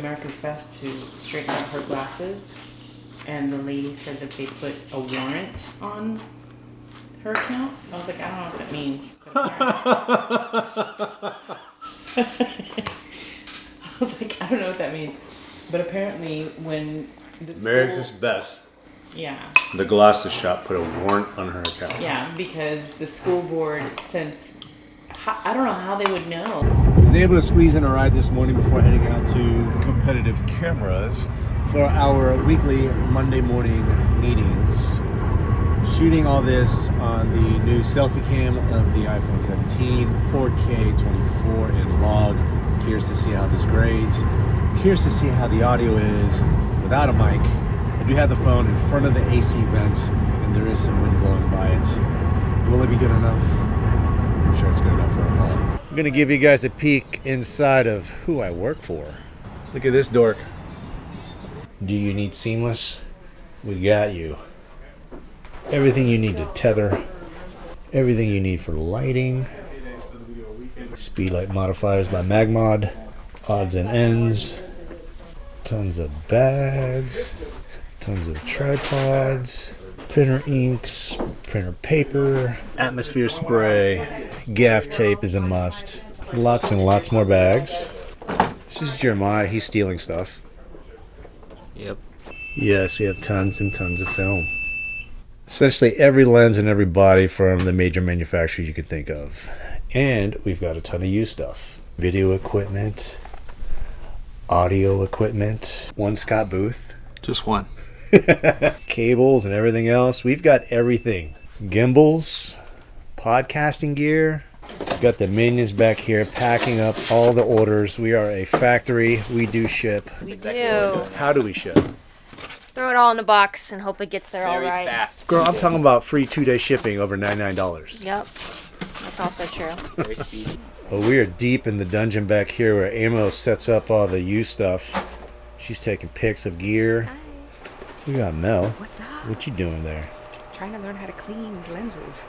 America's Best to straighten out her glasses, and the lady said that they put a warrant on her account. I was like, I don't know what that means. I was like, I don't know what that means. But apparently when the America's Best. Yeah. The glasses shop put a warrant on her account. Yeah, because the school board sent, I don't know how they would know. I was able to squeeze in a ride this morning before heading out to Competitive Cameras for our weekly Monday morning meetings. Shooting all this on the new selfie cam of the iPhone 17, 4K 24 in log. Curious to see how this grades. Curious to see how the audio is without a mic. I do have the phone in front of the AC vent, and there is some wind blowing by it. Will it be good enough? I'm sure it's good enough for a vlog. I'm gonna give you guys a peek inside of who I work for. Look at this dork. Do you need seamless? We got you. Everything you need to tether, everything you need for lighting, speed light modifiers by Magmod, odds and ends, tons of bags, tons of tripods, printer inks, printer paper, atmosphere spray, gaff tape is a must, lots and lots more bags. This is Jeremiah, he's stealing stuff. Yep. Yes, we have tons and tons of film. Essentially every lens and every body from the major manufacturers you could think of. And we've got a ton of used stuff. Video equipment, audio equipment, one Scott booth. Just one. Cables and everything else. We've got everything. Gimbals, podcasting gear. We've got the minions back here packing up all the orders. We are a factory. We do ship. We do. How do we ship? Throw it all in a box and hope it gets there all right. Fast. Girl, I'm talking about free 2-day shipping over $99. Yep. That's also true. Very speedy. Well, we are deep in the dungeon back here where Amo sets up all the used stuff. She's taking pics of gear. Hi. We got Mel. What's up? What you doing there? Trying to learn how to clean lenses.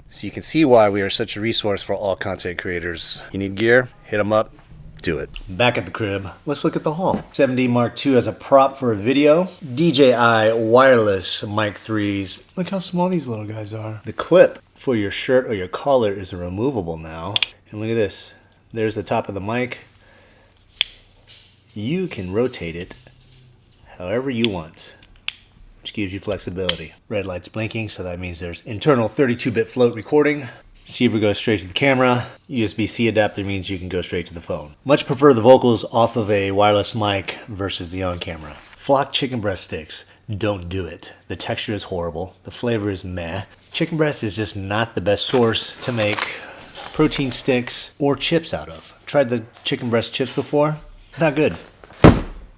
So you can see why we are such a resource for all content creators. You need gear? Hit them up. Do it. Back at the crib, let's look at the haul. 7D Mark II as a prop for a video. DJI wireless mic 3s. Look how small these little guys are. The clip for your shirt or your collar is removable now. And look at this. There's the top of the mic. You can rotate it however you want, which gives you flexibility. Red light's blinking, so that means there's internal 32-bit float recording. Receiver goes straight to the camera. USB-C adapter means you can go straight to the phone. Much prefer the vocals off of a wireless mic versus the on camera. Flock chicken breast sticks. Don't do it. The texture is horrible. The flavor is meh. Chicken breast is just not the best source to make protein sticks or chips out of. I've tried the chicken breast chips before. Not good.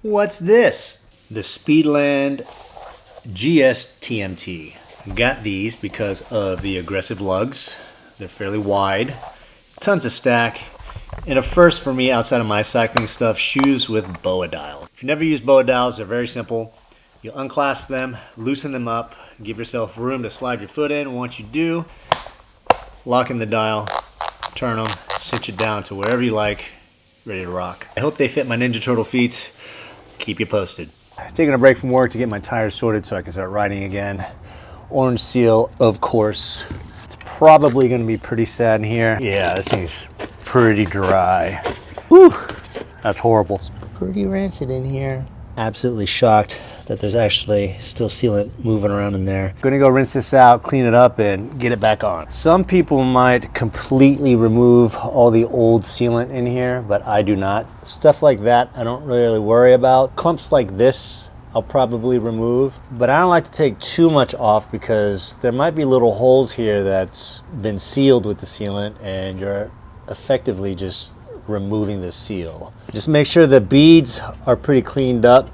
What's this? The Speedland GS TMT. Got these because of the aggressive lugs. They're fairly wide, tons of stack, and a first for me outside of my cycling stuff, shoes with boa dial. If you never use boa dials, they're very simple. You unclasp them, loosen them up, give yourself room to slide your foot in. Once you do, lock in the dial, turn them, cinch it down to wherever you like, ready to rock. I hope they fit my Ninja Turtle feet. Keep you posted. Taking a break from work to get my tires sorted so I can start riding again. Orange seal, of course. It's probably going to be pretty sad in here. Yeah, this thing's pretty dry. Whew, that's horrible. It's pretty rancid in here. Absolutely shocked that there's actually still sealant moving around in there. Gonna go rinse this out, clean it up, and get it back on. Some people might completely remove all the old sealant in here, but I do not. Stuff like that I don't really worry about. Clumps like this I'll probably remove, but I don't like to take too much off because there might be little holes here that's been sealed with the sealant and you're effectively just removing the seal. Just make sure the beads are pretty cleaned up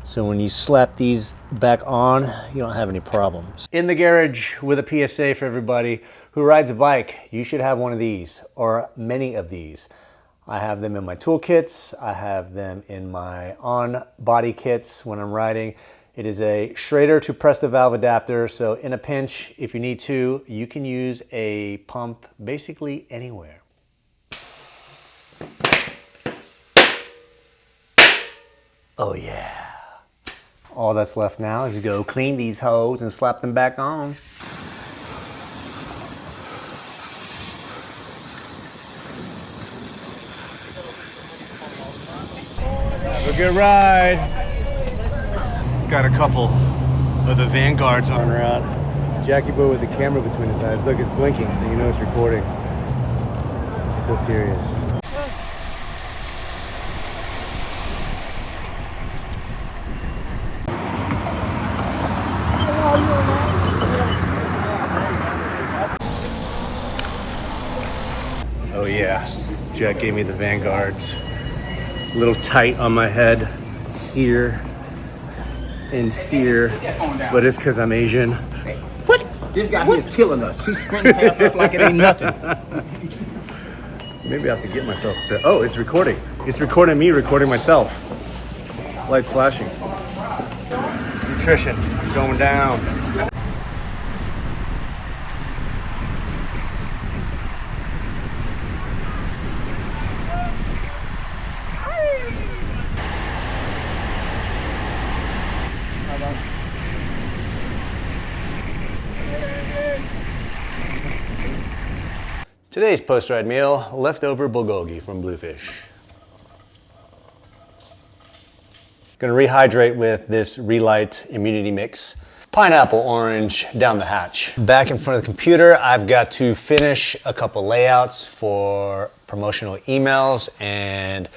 so when you slap these back on, you don't have any problems. In the garage with a PSA for everybody who rides a bike, you should have one of these or many of these. I have them in my toolkits. I have them in my on-body kits when I'm riding. It is a Schrader to Presta valve adapter, so in a pinch, if you need to, you can use a pump basically anywhere. Oh yeah. All that's left now is to go clean these hoes and slap them back on. Have a good ride. Got a couple of the Vanguards on route. Jackie Boy with the camera between his eyes. Look, it's blinking, so you know it's recording. So serious. Oh yeah, Jack gave me the Vanguards. A little tight on my head here and here, but it's because I'm Asian. What? This guy here is killing us. He's sprinting past us like it ain't nothing. Maybe I have to get myself there. Oh, it's recording. It's recording me, recording myself. Lights flashing. Nutrition going down. Today's post-ride meal, leftover bulgogi from Bluefish. Gonna rehydrate with this Relight immunity mix. Pineapple orange down the hatch. Back in front of the computer, I've got to finish a couple layouts for promotional emails, and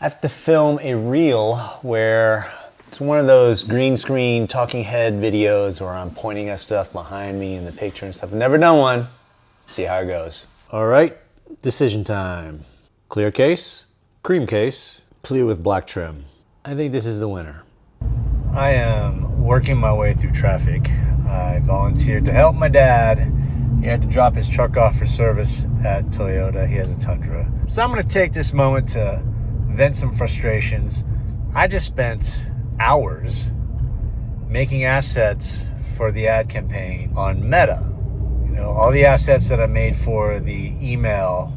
I have to film a reel where it's one of those green screen talking head videos where I'm pointing at stuff behind me in the picture and stuff. I've never done one. See how it goes. All right, decision time. Clear case, cream case, clear with black trim. I think this is the winner. I am working my way through traffic. I volunteered to help my dad. He had to drop his truck off for service at Toyota. He has a Tundra. So I'm gonna take this moment to vent some frustrations. I just spent hours making assets for the ad campaign on Meta. You know, all the assets that I made for the email,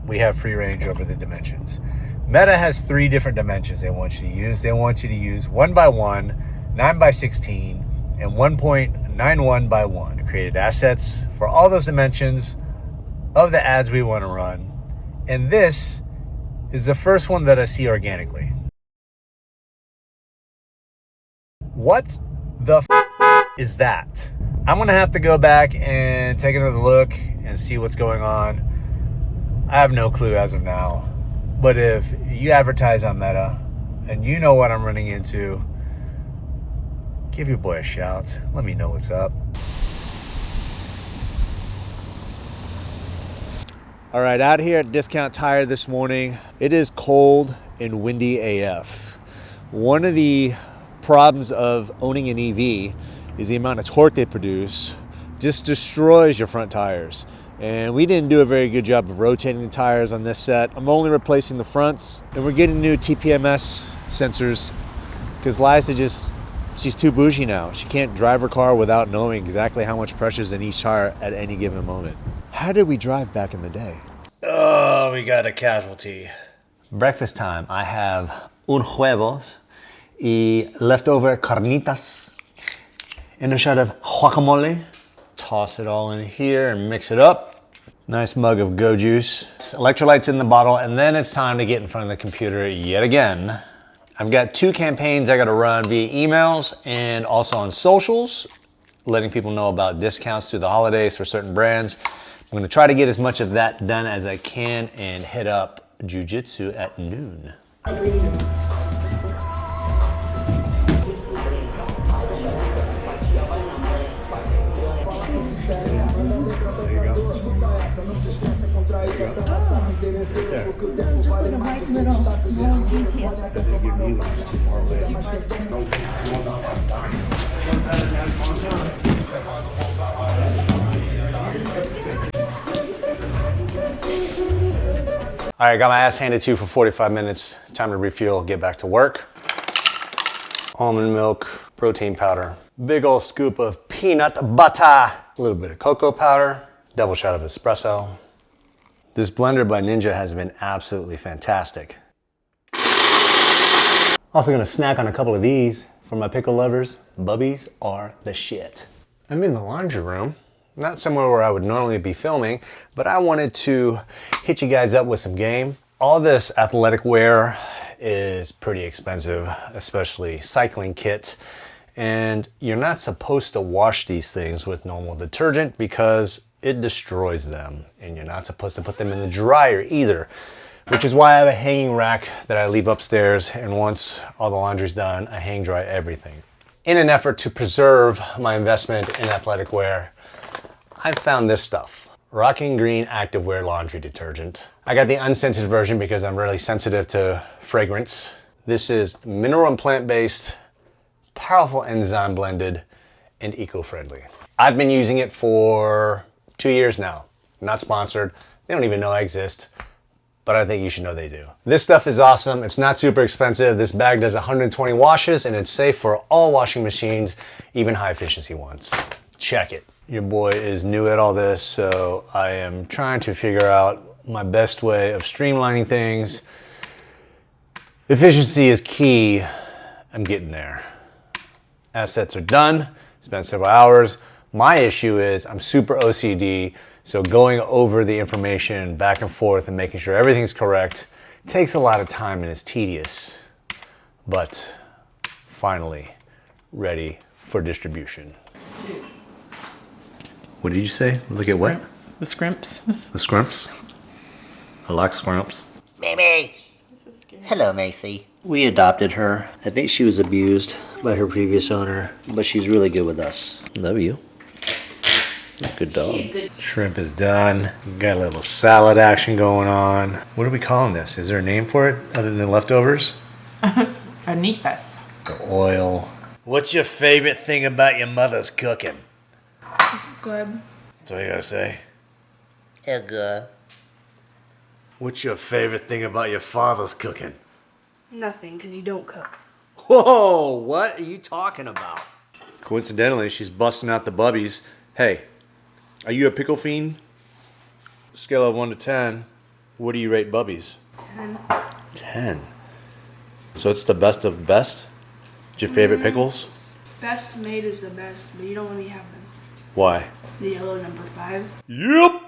we have free range over the dimensions. Meta has 3 different dimensions they want you to use. They want you to use 1x1, 9x16, and 1.91x1. I created assets for all those dimensions of the ads we want to run. And this is the first one that I see organically. What the is that? I'm gonna have to go back and take another look and see what's going on. I have no clue as of now. But if you advertise on Meta and you know what I'm running into, give your boy a shout. Let me know what's up. All right, out here at Discount Tire this morning. It is cold and windy AF. One of the problems of owning an EV is the amount of torque they produce just destroys your front tires. And we didn't do a very good job of rotating the tires on this set. I'm only replacing the fronts, and we're getting new TPMS sensors because Liza she's too bougie now. She can't drive her car without knowing exactly how much pressure is in each tire at any given moment. How did we drive back in the day? Oh, we got a casualty. Breakfast time. I have un huevos y leftover carnitas and a shot of guacamole. Toss it all in here and mix it up. Nice mug of Go Juice. Electrolytes in the bottle, and then it's time to get in front of the computer yet again. I've got 2 campaigns I gotta run via emails and also on socials, letting people know about discounts through the holidays for certain brands. I'm gonna try to get as much of that done as I can and hit up jiu-jitsu at noon. All right, got my ass handed to you for 45 minutes. Time to refuel, get back to work. Almond milk, protein powder, big old scoop of peanut butter, a little bit of cocoa powder, double shot of espresso. This blender by Ninja has been absolutely fantastic. Also gonna snack on a couple of these for my pickle lovers. Bubbies are the shit. I'm in the laundry room. Not somewhere where I would normally be filming, but I wanted to hit you guys up with some game. All this athletic wear is pretty expensive, especially cycling kits. And you're not supposed to wash these things with normal detergent because it destroys them. And you're not supposed to put them in the dryer either, which is why I have a hanging rack that I leave upstairs. And once all the laundry's done, I hang dry everything. In an effort to preserve my investment in athletic wear, I found this stuff. Rockin Green Activewear Laundry Detergent. I got the unscented version because I'm really sensitive to fragrance. This is mineral and plant-based, powerful enzyme blended, and eco-friendly. I've been using it for 2 years now. Not sponsored. They don't even know I exist, but I think you should know they do. This stuff is awesome. It's not super expensive. This bag does 120 washes and it's safe for all washing machines, even high efficiency ones. Check it. Your boy is new at all this, so I am trying to figure out my best way of streamlining things. Efficiency is key. I'm getting there. Assets are done. Spent several hours. My issue is I'm super OCD, so going over the information back and forth and making sure everything's correct takes a lot of time and is tedious. But finally, ready for distribution. What did you say? Look at what? The scrimps. The scrumps? I like scrumps. Baby! Hello, Macy. We adopted her. I think she was abused by her previous owner, but she's really good with us. Love you. Good dog. Shrimp is done. Got a little salad action going on. What are we calling this? Is there a name for it other than leftovers? Anitas. The oil. What's your favorite thing about your mother's cooking? Good. That's all you gotta say. Good. What's your favorite thing about your father's cooking? Nothing, because you don't cook. Whoa, what are you talking about? Coincidentally, she's busting out the bubbies. Hey, are you a pickle fiend? Scale of 1 to 10, what do you rate bubbies? 10. 10. So it's the best of best? It's your favorite pickles? Best made is the best, but you don't let me have them. Why? The yellow number 5. Yep.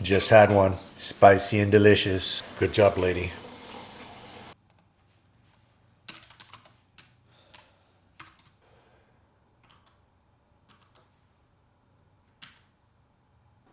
Just had one. Spicy and delicious. Good job, lady.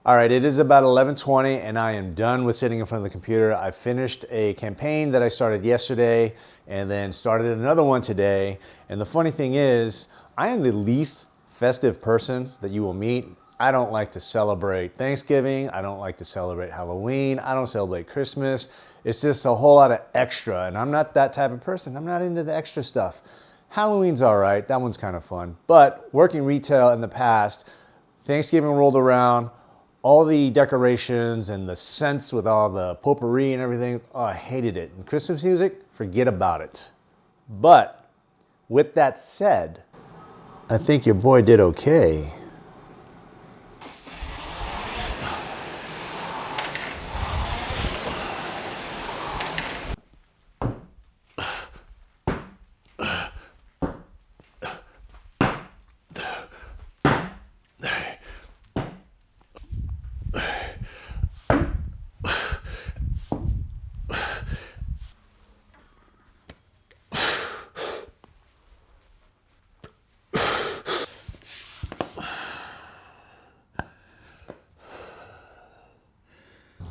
All right, it is about 11:20 and I am done with sitting in front of the computer. I finished a campaign that I started yesterday and then started another one today. And the funny thing is, I am the least festive person that you will meet. I don't like to celebrate Thanksgiving. I don't like to celebrate Halloween. I don't celebrate Christmas. It's just a whole lot of extra, and I'm not that type of person. I'm not into the extra stuff. Halloween's all right. That one's kind of fun. But working retail in the past, Thanksgiving rolled around, all the decorations and the scents with all the potpourri and everything, oh, I hated it. And Christmas music, forget about it. But with that said, I think your boy did okay.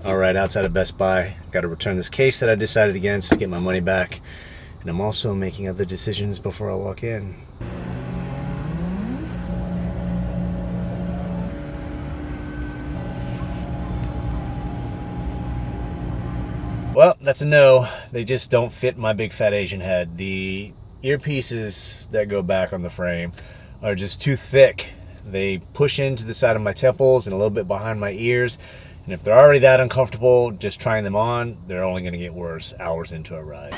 All right, outside of Best Buy, got to return this case that I decided against, get my money back. And I'm also making other decisions before I walk in. Well, that's a no. They just don't fit my big fat Asian head. The earpieces that go back on the frame are just too thick. They push into the side of my temples and a little bit behind my ears. And if they're already that uncomfortable just trying them on, they're only going to get worse hours into a ride.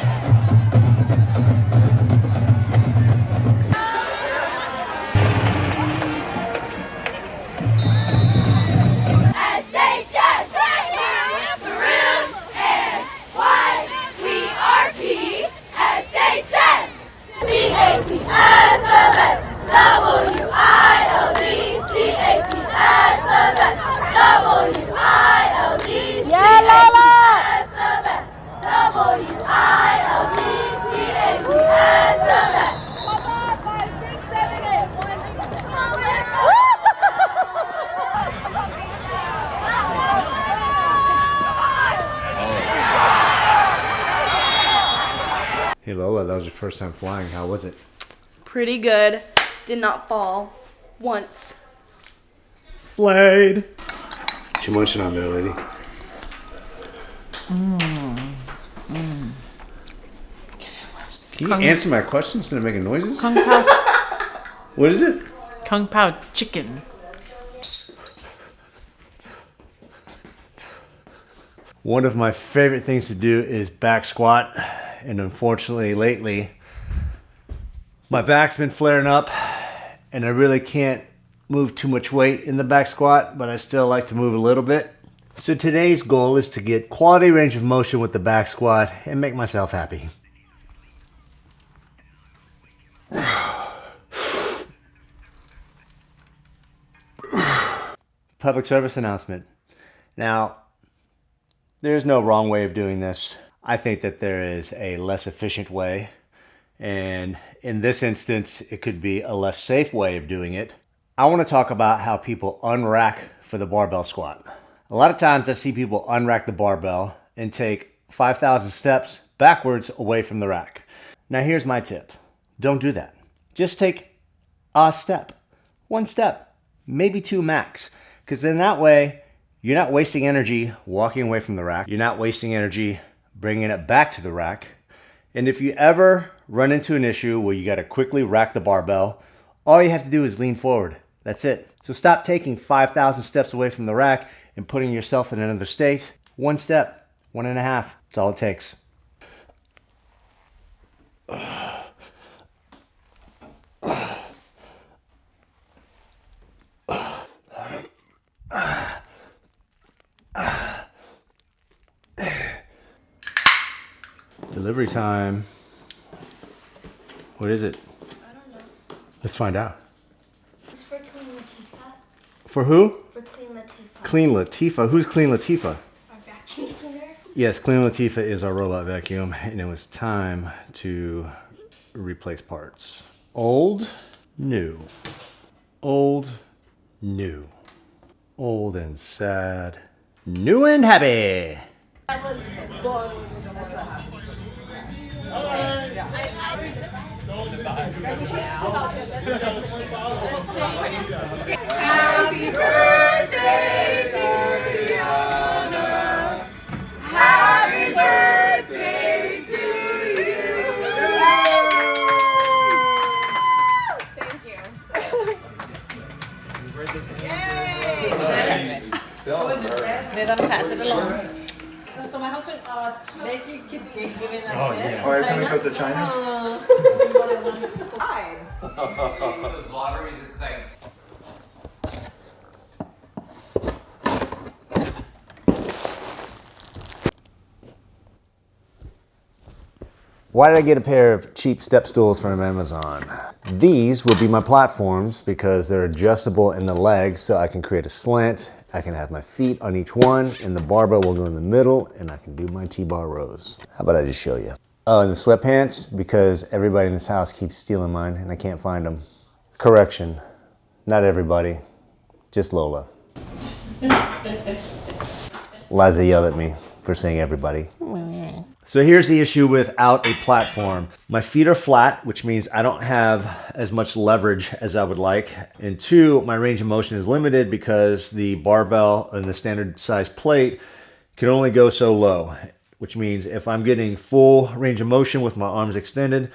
first time flying. How was it? Pretty good. Did not fall once. Slade. What you munching on there, lady? Can you answer my questions instead of making noises? Kung Pao, What is it? Kung Pao chicken. One of my favorite things to do is back squat, and unfortunately lately my back's been flaring up and I really can't move too much weight in the back squat, but I still like to move a little bit. So today's goal is to get quality range of motion with the back squat and make myself happy. Public service announcement. Now, there's no wrong way of doing this. I think that there is a less efficient way. And in this instance, it could be a less safe way of doing it. I want to talk about how people unrack for the barbell squat. A lot of times I see people unrack the barbell and take 5,000 steps backwards away from the rack. Now here's my tip. Don't do that. Just take a step, one step, maybe two max. Because then that way, you're not wasting energy walking away from the rack. You're not wasting energy bringing it back to the rack. And if you ever run into an issue where you got to quickly rack the barbell, all you have to do is lean forward. That's it. So stop taking 5,000 steps away from the rack and putting yourself in another state. One step, 1.5. That's all it takes. Delivery time. What is it? I don't know. Let's find out. It's for Clean Latifah. For who? For Clean Latifah. Clean Latifah. Who's Clean Latifah? Our vacuum cleaner. Yes, Clean Latifah is our robot vacuum, and it was time to replace parts. Old, new. Old, new. Old and sad. New and happy. Happy birthday to Rihanna. Happy birthday to you. Thank you. Yay! They're gonna pass it along. So my husband, they keep giving us Oh, this. yeah. Every time he goes to China? Fine. Those lotteries and things. Why did I get a pair of cheap step stools from Amazon? These will be my platforms because they're adjustable in the legs, so I can create a slant. I can have my feet on each one, and the barbell will go in the middle, and I can do my T-bar rows. How about I just show you? Oh, and the sweatpants, because everybody in this house keeps stealing mine, and I can't find them. Correction, not everybody, just Lola. Liza yelled at me for saying everybody. So here's the issue without a platform. My feet are flat, which means I don't have as much leverage as I would like. And two, my range of motion is limited because the barbell and the standard size plate can only go so low, which means if I'm getting full range of motion with my arms extended,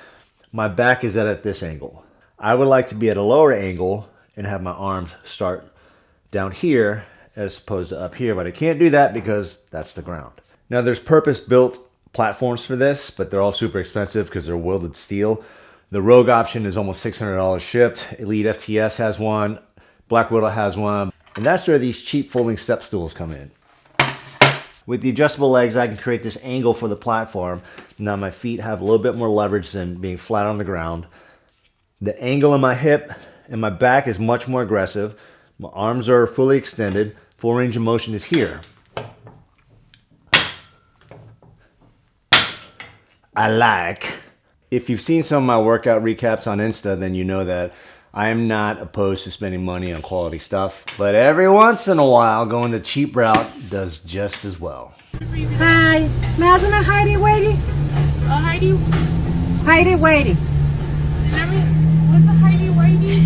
my back is at this angle. I would like to be at a lower angle and have my arms start down here as opposed to up here, but I can't do that because that's the ground. Now there's purpose-built platforms for this, but they're all super expensive because they're welded steel. The Rogue option is almost $600 shipped. Elite FTS has one. Black Widow has one. And that's where these cheap folding step stools come in. With the adjustable legs, I can create this angle for the platform. Now my feet have a little bit more leverage than being flat on the ground. The angle of my hip and my back is much more aggressive. My arms are fully extended. Full range of motion is here. I like. If you've seen some of my workout recaps on Insta, then you know that I am not opposed to spending money on quality stuff, but every once in a while, going the cheap route does just as well. Hi, Mazana Heidi Waiting. Heidi. Heidi Whitey. What's a Heidi Whitey?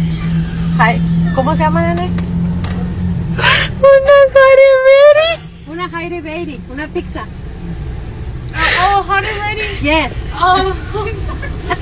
¿Cómo se llama, nene? Una Heidi Whitey. Una pizza. Oh, Honey Whitey? Yes. Oh, I'm sorry.